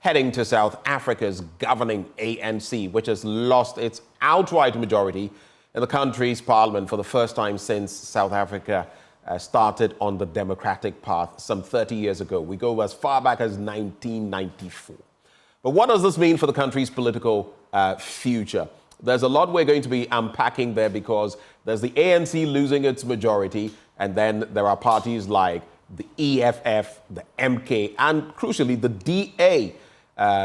heading to South Africa's governing ANC, which has lost its outright majority in the country's parliament for the first time since South Africa started on the democratic path some 30 years ago. We go as far back as 1994. But what does this mean for the country's political future? There's a lot we're going to be unpacking there, because there's the ANC losing its majority, and then there are parties like the EFF, the MK, and crucially the DA,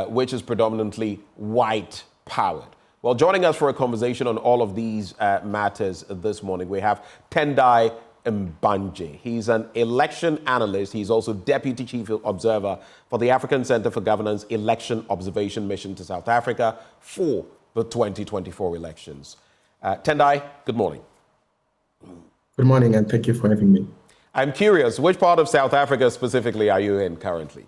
which is predominantly white-powered. Well, joining us for a conversation on all of these matters this morning, we have Tendai Mbanje. He's an election analyst. He's also Deputy Chief Observer for the African Center for Governance Election Observation Mission to South Africa for the 2024 elections. Tendai, good morning. Good morning, and thank you for having me. I'm curious, which part of South Africa specifically are you in currently?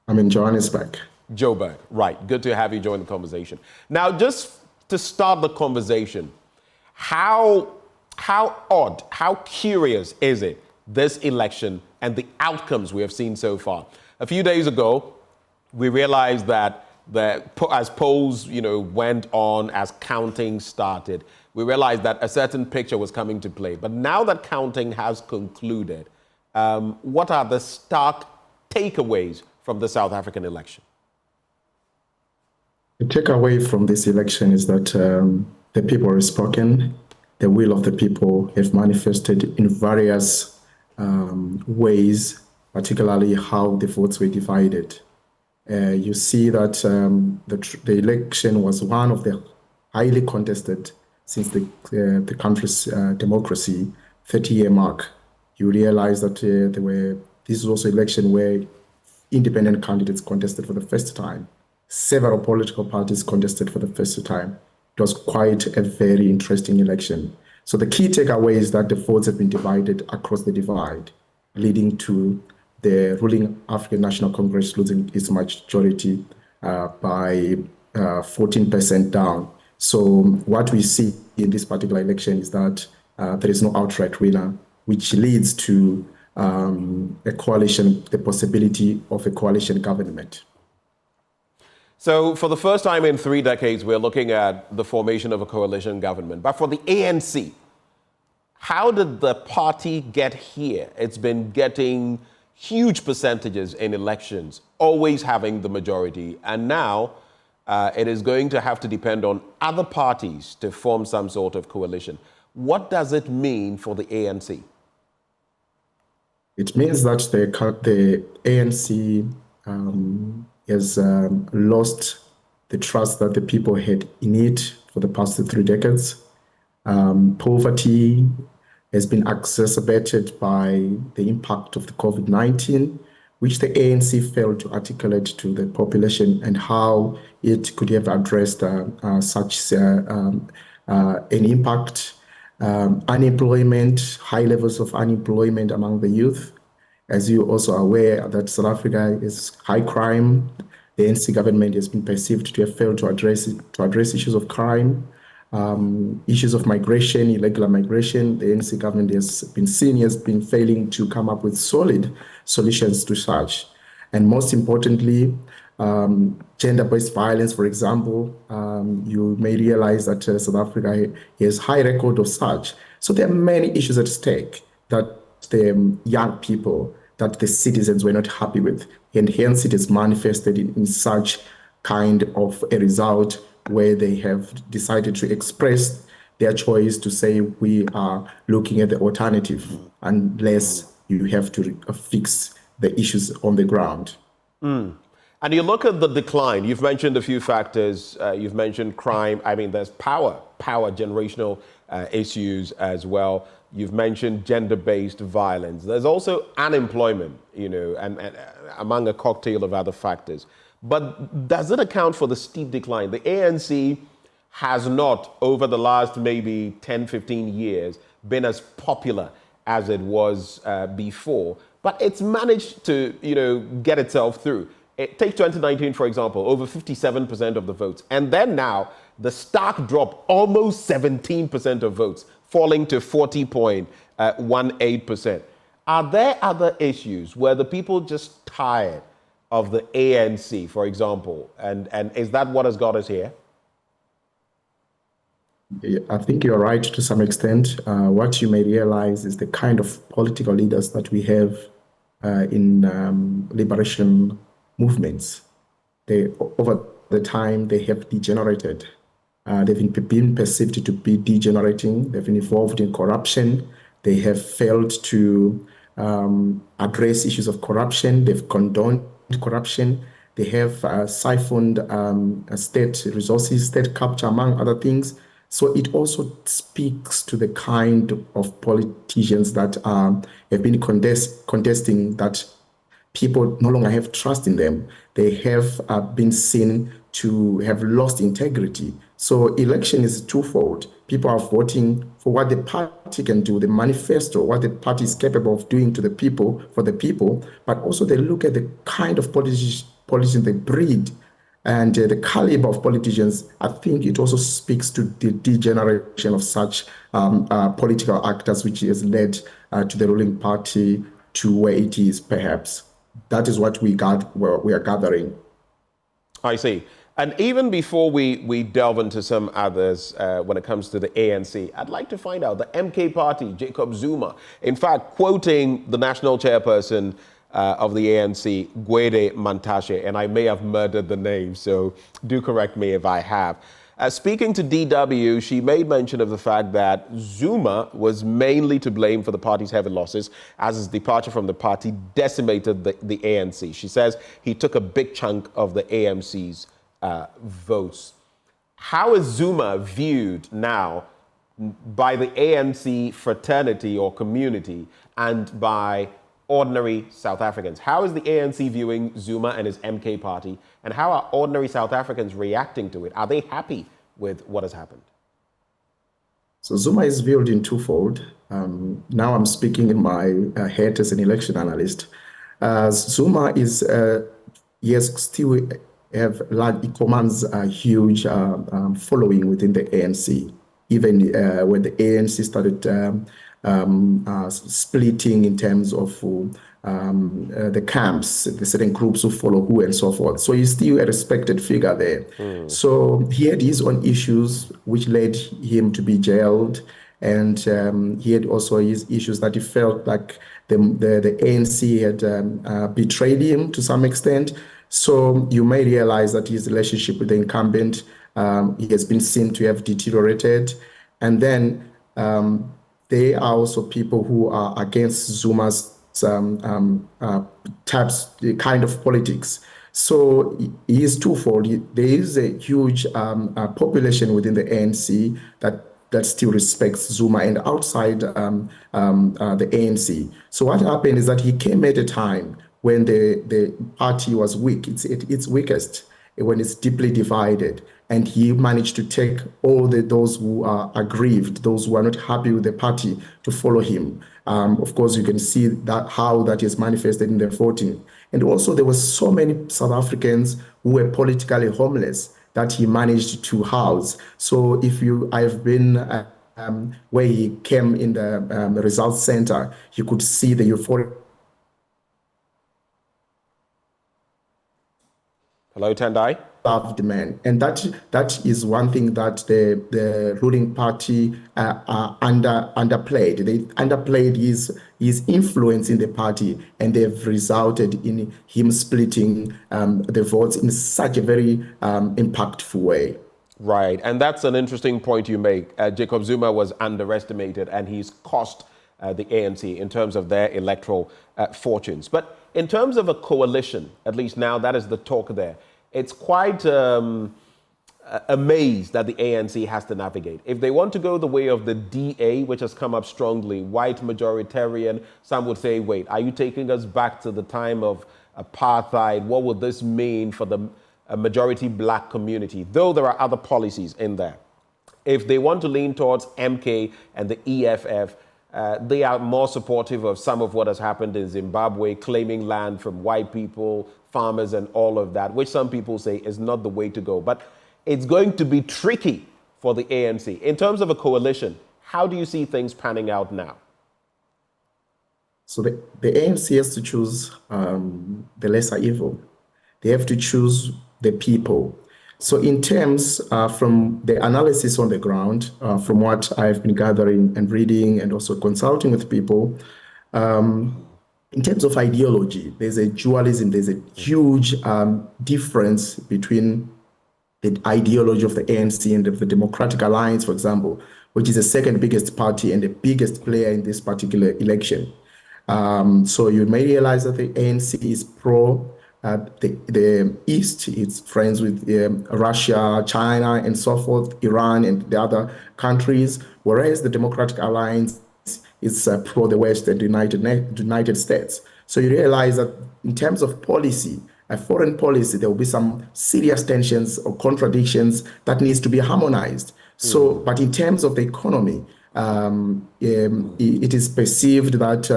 I'm in Johannesburg. Joburg, right. Good to have you join the conversation. Now, just to start the conversation, how odd, how curious is it, this election and the outcomes we have seen so far? A few days ago, we realized that as polls, went on, as counting started, we realized that a certain picture was coming to play. But now that counting has concluded, what are the stark takeaways from the South African election? The takeaway from this election is that the people have spoken. The will of the people have manifested in various ways, particularly how the votes were divided. You see that the election was one of the highly contested since the country's democracy 30-year mark. You realize that this is also an election where independent candidates contested for the first time. Several political parties contested for the first time. It was quite a very interesting election. So the key takeaway is that the votes have been divided across the divide, leading to the ruling African National Congress losing its majority by 14% down. So what we see in this particular election is that there is no outright winner, which leads to a coalition, the possibility of a coalition government. So for the first time in 3 decades, we're looking at the formation of a coalition government. But for the ANC, how did the party get here? It's been getting huge percentages in elections, always having the majority. And now it is going to have to depend on other parties to form some sort of coalition. What does it mean for the ANC? It means that the ANC has lost the trust that the people had in it for the past 3 decades. Poverty has been exacerbated by the impact of the COVID-19, which the ANC failed to articulate to the population, and how it could have addressed such an impact. Unemployment, high levels of unemployment among the youth. As you also are aware that South Africa is high crime. The ANC government has been perceived to have failed to address issues of crime, issues of migration, irregular migration. The ANC government has been failing to come up with solid solutions to such. And most importantly, gender-based violence, for example, you may realize that South Africa has high record of such. So there are many issues at stake that the young people, that the citizens were not happy with. And hence it is manifested in such kind of a result where they have decided to express their choice to say, we are looking at the alternative unless you have to fix the issues on the ground. And you look at the decline. You've mentioned a few factors. You've mentioned crime. I mean, there's power generational issues as well. You've mentioned gender-based violence. There's also unemployment, and among a cocktail of other factors. But does it account for the steep decline? The ANC has not, over the last maybe 10, 15 years, been as popular as it was before. But it's managed to, get itself through. Take 2019, for example, over 57% of the votes. And then now, the stark drop, almost 17% of votes, falling to 40.18%. Are there other issues where the people just tired of the ANC, for example? And is that what has got us here? Yeah, I think you're right to some extent. What you may realize is the kind of political leaders that we have in liberation movements. Over the time, they have degenerated. They've been perceived to be degenerating. They've been involved in corruption. They have failed to address issues of corruption. They've condoned corruption. They have siphoned state resources, state capture, among other things. So it also speaks to the kind of politicians that have been contesting that people no longer have trust in them. They have been seen to have lost integrity. So election is twofold. People are voting for what the party can do, the manifesto, what the party is capable of doing to the people, for the people, but also they look at the kind of politicians they breed and the caliber of politicians. I think it also speaks to the degeneration of such political actors, which has led to the ruling party to where it is, perhaps. That is what we are gathering. I see. And even before we delve into some others when it comes to the ANC, I'd like to find out the MK party, Jacob Zuma, in fact, quoting the national chairperson of the ANC, Gwede Mantashe, and I may have murdered the name, so do correct me if I have. Speaking to DW, she made mention of the fact that Zuma was mainly to blame for the party's heavy losses, as his departure from the party decimated the ANC. She says he took a big chunk of the AMC's votes. How is Zuma viewed now by the ANC fraternity or community and by ordinary South Africans? How is the ANC viewing Zuma and his MK party, and how are ordinary South Africans reacting to it? Are they happy with what has happened? So Zuma is viewed in twofold. Now I'm speaking in my head as an election analyst. Zuma is, yes, still he commands a huge following within the ANC. Even when the ANC started splitting in terms of the camps, the certain groups who follow who and so forth. So he's still a respected figure there. So he had his own issues, which led him to be jailed. And he had also his issues that he felt like the ANC had betrayed him to some extent. So you may realize that his relationship with the incumbent, he has been seen to have deteriorated. And then they are also people who are against Zuma's kind of politics. So he is twofold. There is a huge population within the ANC that still respects Zuma, and outside the ANC. So what happened is that he came at a time when the party was weak. It's at its weakest, when it's deeply divided. And he managed to take all those who are aggrieved, those who are not happy with the party, to follow him. Of course, you can see that how that is manifested in the voting. And also, there were so many South Africans who were politically homeless that he managed to house. So I've been where he came in the results center, you could see the euphoria. Hello, Tendai. Loved man, and that is one thing that the ruling party underplayed. They underplayed his influence in the party, and they've resulted in him splitting the votes in such a very impactful way. Right, and that's an interesting point you make. Jacob Zuma was underestimated, and he's cost the ANC in terms of their electoral fortunes. But in terms of a coalition, at least now that is the talk there, it's quite a maze that the ANC has to navigate. If they want to go the way of the DA, which has come up strongly, white majoritarian, some would say, wait, are you taking us back to the time of apartheid? What would this mean for the majority black community? Though there are other policies in there. If they want to lean towards MK and the EFF, they are more supportive of some of what has happened in Zimbabwe, claiming land from white people, farmers, and all of that, which some people say is not the way to go. But it's going to be tricky for the ANC. In terms of a coalition, how do you see things panning out now? So the ANC has to choose the lesser evil. They have to choose the people. So in terms from the analysis on the ground, from what I've been gathering and reading and also consulting with people, in terms of ideology, there's a dualism, there's a huge difference between the ideology of the ANC and of the Democratic Alliance, for example, which is the second biggest party and the biggest player in this particular election. So you may realize that the ANC is pro the East, it's friends with Russia, China, and so forth, Iran, and the other countries, whereas the Democratic Alliance is pro the West and United States. So you realize that in terms of policy, foreign policy, there will be some serious tensions or contradictions that needs to be harmonized. So, but in terms of the economy, it is perceived that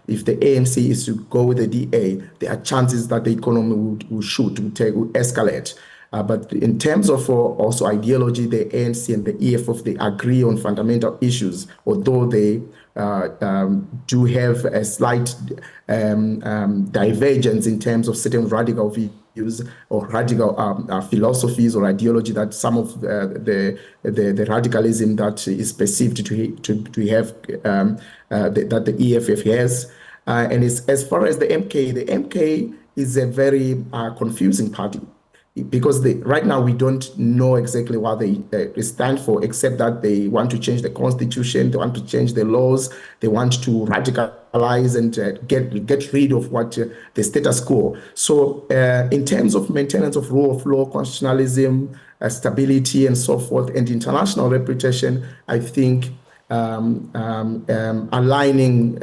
if the ANC is to go with the DA, there are chances that the economy will escalate. But in terms of also ideology, the ANC and the EFF, they agree on fundamental issues, although they do have a slight divergence in terms of certain radical views or radical philosophies or ideology that some of the radicalism that is perceived to have that the EFF has. And as far as the MK is a very confusing party, because right now we don't know exactly what they stand for, except that they want to change the constitution, they want to change the laws, they want to radicalize and get rid of what the status quo. So in terms of maintenance of rule of law, constitutionalism, stability, and so forth, and international reputation, I think aligning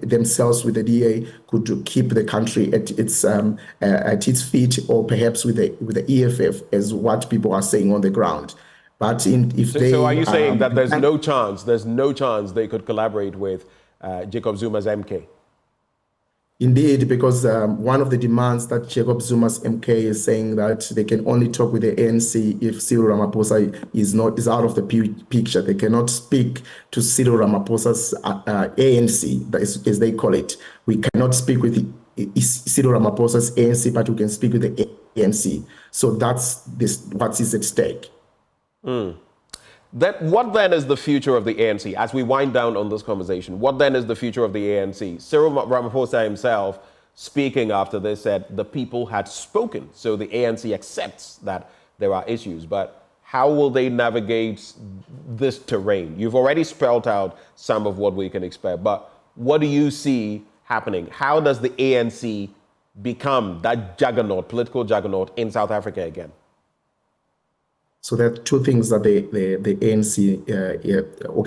themselves with the DA could keep the country at its feet, or perhaps with the EFF, as what people are saying on the ground. But so are you saying that there's no chance they could collaborate with Jacob Zuma's MK? Indeed, because one of the demands that Jacob Zuma's MK is saying that they can only talk with the ANC if Cyril Ramaphosa is out of the picture. They cannot speak to Cyril Ramaphosa's ANC, as they call it. We cannot speak with Cyril Ramaphosa's ANC, but we can speak with the ANC. So that's what is at stake. What then is the future of the ANC? As we wind down on this conversation, what then is the future of the ANC? Cyril Ramaphosa himself, speaking after this, said the people had spoken. So the ANC accepts that there are issues. But how will they navigate this terrain? You've already spelled out some of what we can expect. But what do you see happening? How does the ANC become that juggernaut, political juggernaut in South Africa again? So there are two things that the ANC,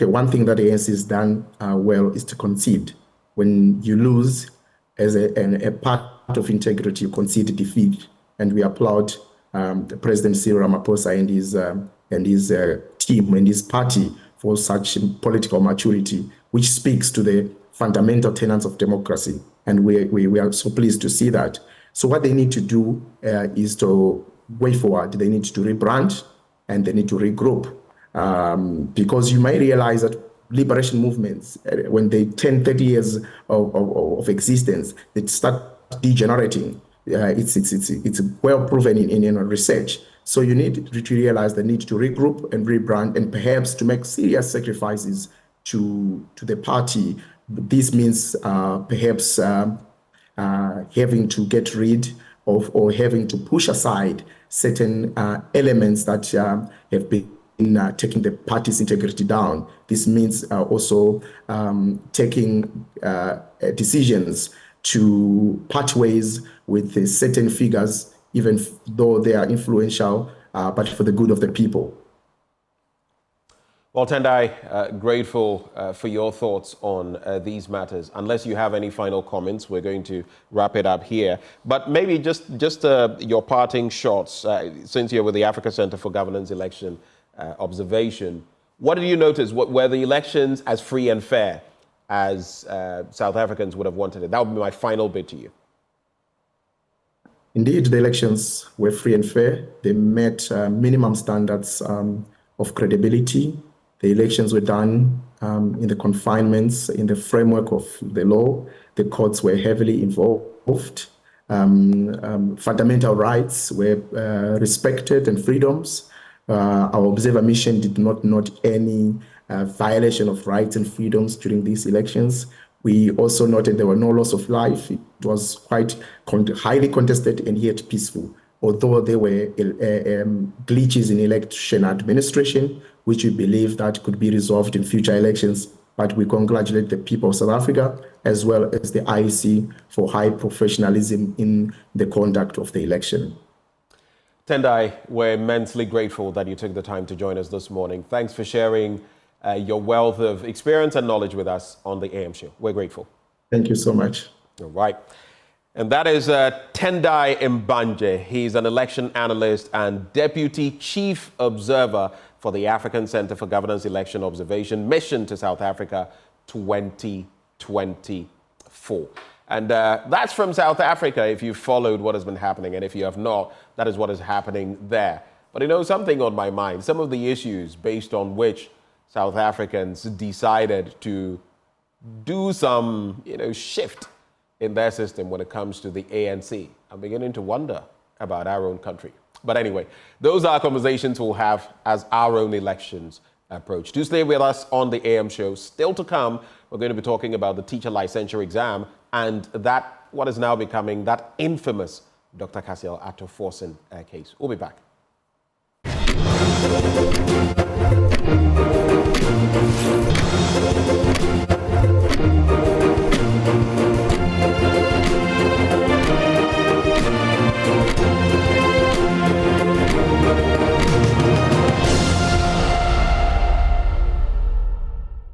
one thing that the ANC has done well is to concede. When you lose as a part of integrity, you concede defeat. And we applaud President Cyril Ramaphosa and his team and his party for such political maturity, which speaks to the fundamental tenets of democracy. And we are so pleased to see that. So what they need to do is to way forward. They need to rebrand, and they need to regroup, because you may realize that liberation movements, when they turn 30 years of existence, they start degenerating. It's well proven in research. So you need to realize the need to regroup and rebrand, and perhaps to make serious sacrifices to the party. This means perhaps having to get rid of, or having to push aside certain elements that have been taking the party's integrity down. This means also taking decisions to part ways with certain figures, even though they are influential, but for the good of the people. Well, Tendai, grateful for your thoughts on these matters. Unless you have any final comments, we're going to wrap it up here. But maybe just your parting shots, since you're with the Africa Center for Governance Election Observation. What did you notice? Were the elections as free and fair as South Africans would have wanted it? That would be my final bit to you. Indeed, the elections were free and fair. They met minimum standards of credibility. The elections were done in the confinements, in the framework of the law. The courts were heavily involved. fundamental rights were respected and freedoms. Our observer mission did not note any violation of rights and freedoms during these elections. We also noted there were no loss of life. It was quite highly contested and yet peaceful, although there were glitches in election administration, which we believe that could be resolved in future elections. But we congratulate the people of South Africa as well as the IEC for high professionalism in the conduct of the election. Tendai, we're immensely grateful that you took the time to join us this morning. Thanks for sharing your wealth of experience and knowledge with us on the AM show. We're grateful. Thank you so much. All right. And that is Tendai Mbanje. He's an election analyst and deputy chief observer for the African Center for Governance Election Observation mission to South Africa 2024. And that's from South Africa, if you've followed what has been happening. And if you have not, that is what is happening there. But you know, something on my mind, some of the issues based on which South Africans decided to do some, shift in their system when it comes to the ANC. I'm beginning to wonder about our own country. But anyway, those are conversations we'll have as our own elections approach. Do stay with us on the AM show. Still to come, we're going to be talking about the teacher licensure exam and that what is now becoming that infamous Dr. Cassiel Atto-Forson case. We'll be back.